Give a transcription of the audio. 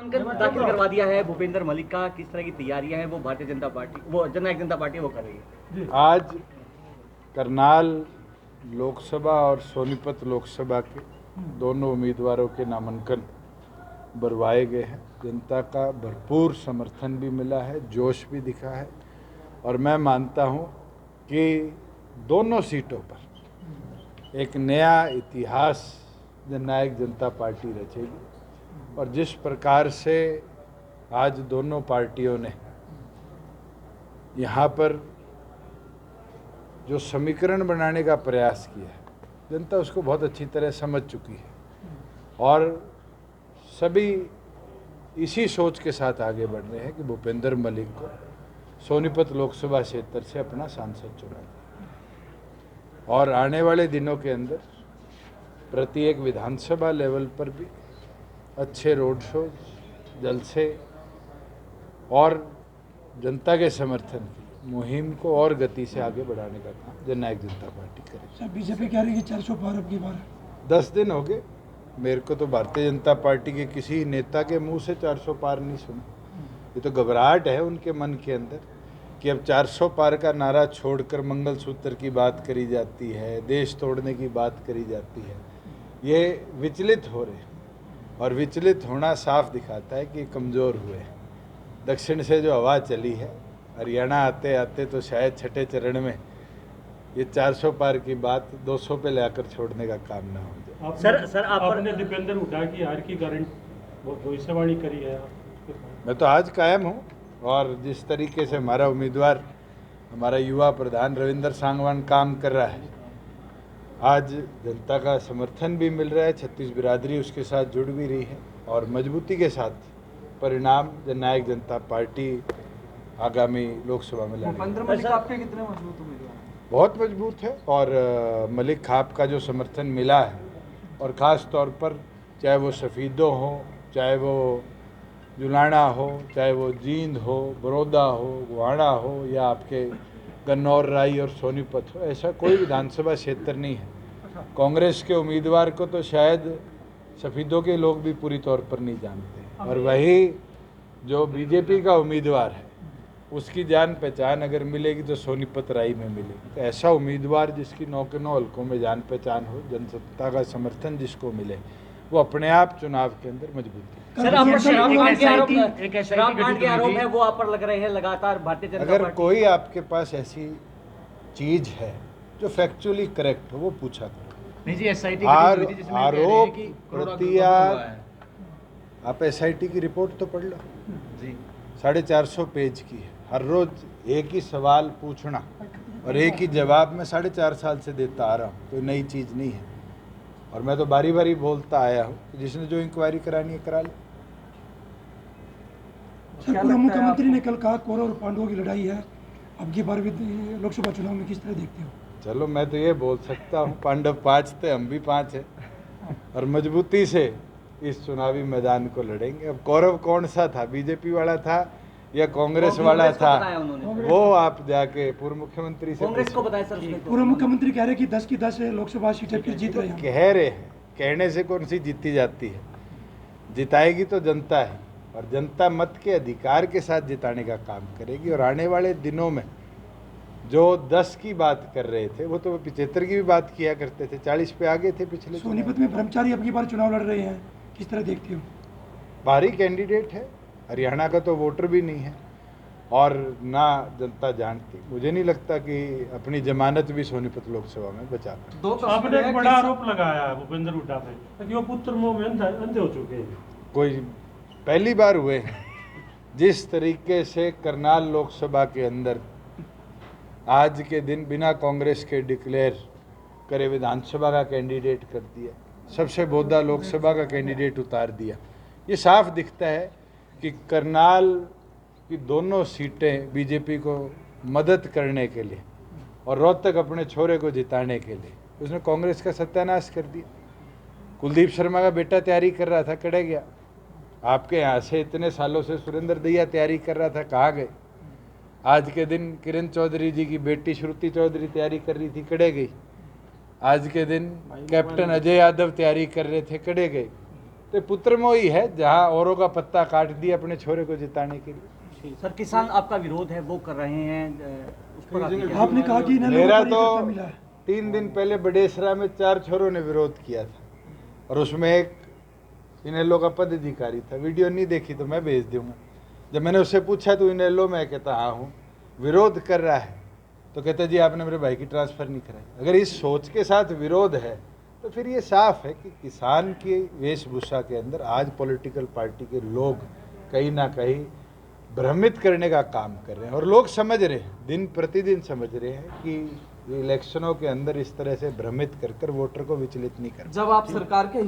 दाखिल करवा दिया है भूपेंद्र मलिक का, किस तरह की तैयारियां हैं वो भारतीय जनता पार्टी, वो जननायक जनता पार्टी वो कर रही है? आज करनाल लोकसभा और सोनीपत लोकसभा के दोनों उम्मीदवारों के नामांकन भरवाए गए हैं। जनता का भरपूर समर्थन भी मिला है, जोश भी दिखा है और मैं मानता हूं कि दोनों सीटों पर एक नया इतिहास जननायक जनता पार्टी रचेगी। और जिस प्रकार से आज दोनों पार्टियों ने यहाँ पर जो समीकरण बनाने का प्रयास किया है, जनता उसको बहुत अच्छी तरह समझ चुकी है और सभी इसी सोच के साथ आगे बढ़ रहे हैं कि भूपेंद्र मलिक को सोनीपत लोकसभा क्षेत्र से अपना सांसद चुना जाए और आने वाले दिनों के अंदर प्रत्येक विधानसभा लेवल पर भी अच्छे रोड शोज, जलसे और जनता के समर्थन की मुहिम को और गति से आगे बढ़ाने का काम जननायक जनता पार्टी करेगी। सर, बीजेपी कह रही है 400 पार अब की बार 10 दिन हो गए, मेरे को तो भारतीय जनता पार्टी के किसी नेता के मुंह से 400 पार नहीं सुना। ये तो घबराहट है उनके मन के अंदर कि अब 400 पार का नारा छोड़कर मंगलसूत्र की बात करी जाती है, देश तोड़ने की बात करी जाती है। ये विचलित हो रहे हैं और विचलित होना साफ दिखाता है कि कमज़ोर हुए हैं। दक्षिण से जो हवा चली है, हरियाणा आते आते तो शायद छठे चरण में ये 400 पार की बात 200 पे लाकर छोड़ने का काम ना हो जाए। सर आपने दीपेंद्र हुड्डा की हार की गारंटी भविष्यवाणी करी है। मैं तो आज कायम हूँ और जिस तरीके से हमारा उम्मीदवार, हमारा युवा प्रधान रविंद्र सांगवान काम कर रहा है, आज जनता का समर्थन भी मिल रहा है, छत्तीस बिरादरी उसके साथ जुड़ भी रही है और मजबूती के साथ परिणाम जननायक जनता पार्टी आगामी लोकसभा में लड़ेगी। मलिक आपके कितने मजबूत उम्मीदवार? बहुत मजबूत है और मलिक खाप का जो समर्थन मिला है और ख़ास तौर पर चाहे वो सफ़ीदों हो, चाहे वो जुलाना हो, चाहे वो जींद हो, बड़ौदा हो, गुहाना हो या आपके गन्नौर, राई और सोनीपत हो, ऐसा कोई विधानसभा क्षेत्र नहीं है कांग्रेस के उम्मीदवार को तो शायद सफ़ीदों के लोग भी पूरी तौर पर नहीं जानते और वही जो बीजेपी का उम्मीदवार है उसकी जान पहचान अगर मिलेगी तो सोनीपत राई में मिलेगी। तो ऐसा उम्मीदवार जिसकी 9 के 9 हल्कों में जान पहचान हो, जनसत्ता का समर्थन जिसको मिले, वो अपने आप चुनाव के अंदर मजबूती। सर, आप पर शराब कांड के आरोप है वो आप पर लग रहे हैं लगातार भारतीय जनता अगर पार्टी। कोई आपके पास ऐसी चीज है जो फैक्चुअली करेक्ट हो वो पूछा करो। नहीं जी, एसआईटी आरोप आप एसआईटी की रिपोर्ट तो पढ़ लो जी, 450 पेज की है। हर रोज एक ही सवाल पूछना और एक ही जवाब मैं 4.5 साल से देता आ रहा हूँ, कोई नई चीज़ नहीं है और मैं तो बारी बारी बोलता आया हूँ, जिसने जो इंक्वायरी करानी है करा ले। सर, पूर्व मुख्यमंत्री ने कल कहा कौरव और पांडवों की लड़ाई है, अब की बार भी लोकसभा चुनाव में किस तरह देखते हो? चलो मैं तो ये बोल सकता हूँ, पांडव 5 थे, हम भी 5 हैं और मजबूती से इस चुनावी मैदान को लड़ेंगे। अब कौरव कौन सा था, बीजेपी वाला था या कांग्रेस वाला था, वो आप जाके पूर्व मुख्यमंत्री से कांग्रेस को बताया। सर, पूर्व मुख्यमंत्री कह रहे हैं कि 10 की 10 लोकसभा सीटें फिर जीत रहे हैं। कह रहे हैं, कहने से कौन सी जीती जाती है, जिताएगी तो जनता है और जनता मत के अधिकार के साथ जिताने का काम करेगी। और आने वाले दिनों में जो 10 की बात कर रहे थे वो तो 75 की भी बात किया करते थे, 40 पे आगे थे पिछले। सोनीपत में ब्रह्मचारी अब की बार चुनाव लड़ रहे हैं, किस तरह देखते हो? भारी कैंडिडेट है, हरियाणा का तो वोटर भी नहीं है और ना जनता जानती। मुझे नहीं लगता कि अपनी जमानत भी सोनीपत लोकसभा में बचा पाए। आपने एक बड़ा आरोप लगाया है भूपेंद्र हुड्डा पे कि वो पुत्र मोह में अंधे हो चुके हैं। कोई पहली बार हुए हैं। जिस तरीके से करनाल लोकसभा के अंदर आज के दिन बिना कांग्रेस के डिक्लेयर करे विधानसभा का कैंडिडेट कर दिया, सबसे बोधा लोकसभा का कैंडिडेट उतार दिया, ये साफ दिखता है कि करनाल की दोनों सीटें बीजेपी को मदद करने के लिए और रोहतक अपने छोरे को जिताने के लिए उसने कांग्रेस का सत्यानाश कर दिया। कुलदीप शर्मा का बेटा तैयारी कर रहा था, कड़े गया। आपके यहाँ से इतने सालों से सुरेंद्र दैया तैयारी कर रहा था, कहाँ गए? आज के दिन किरण चौधरी जी की बेटी श्रुति चौधरी तैयारी कर रही थी, कड़े गई। आज के दिन कैप्टन अजय यादव तैयारी कर रहे थे, कड़े गए। तो ये पुत्रमोही है, जहाँ औरों का पत्ता काट दिया अपने छोरे को जिताने के लिए। सर किसान आपका विरोध है वो कर रहे हैं, उस पर आपकी क्या- आपने कहा कि इन्हें मेरा लोगों को तो बड़ी मिला है। 3 दिन पहले बडेसरा में 4 छोरों ने विरोध किया था, और उसमें एक इनेलो का पदाधिकारी था। वीडियो नहीं देखी तो मैं भेज दूंगा। जब मैंने उससे पूछा तो इनेलो, मैं कहता हाँ हूँ, विरोध कर रहा है, तो कहता जी आपने मेरे भाई की ट्रांसफ़र नहीं कराई। अगर इस सोच के साथ विरोध है तो फिर ये साफ है कि किसान की वेशभूषा के अंदर आज पॉलिटिकल पार्टी के लोग कहीं ना कहीं भ्रमित करने का काम कर रहे हैं, और लोग समझ रहे हैं, दिन प्रतिदिन समझ रहे हैं कि इलेक्शनों के अंदर इस तरह से भ्रमित कर कर वोटर को विचलित नहीं कर। जब आप सरकार के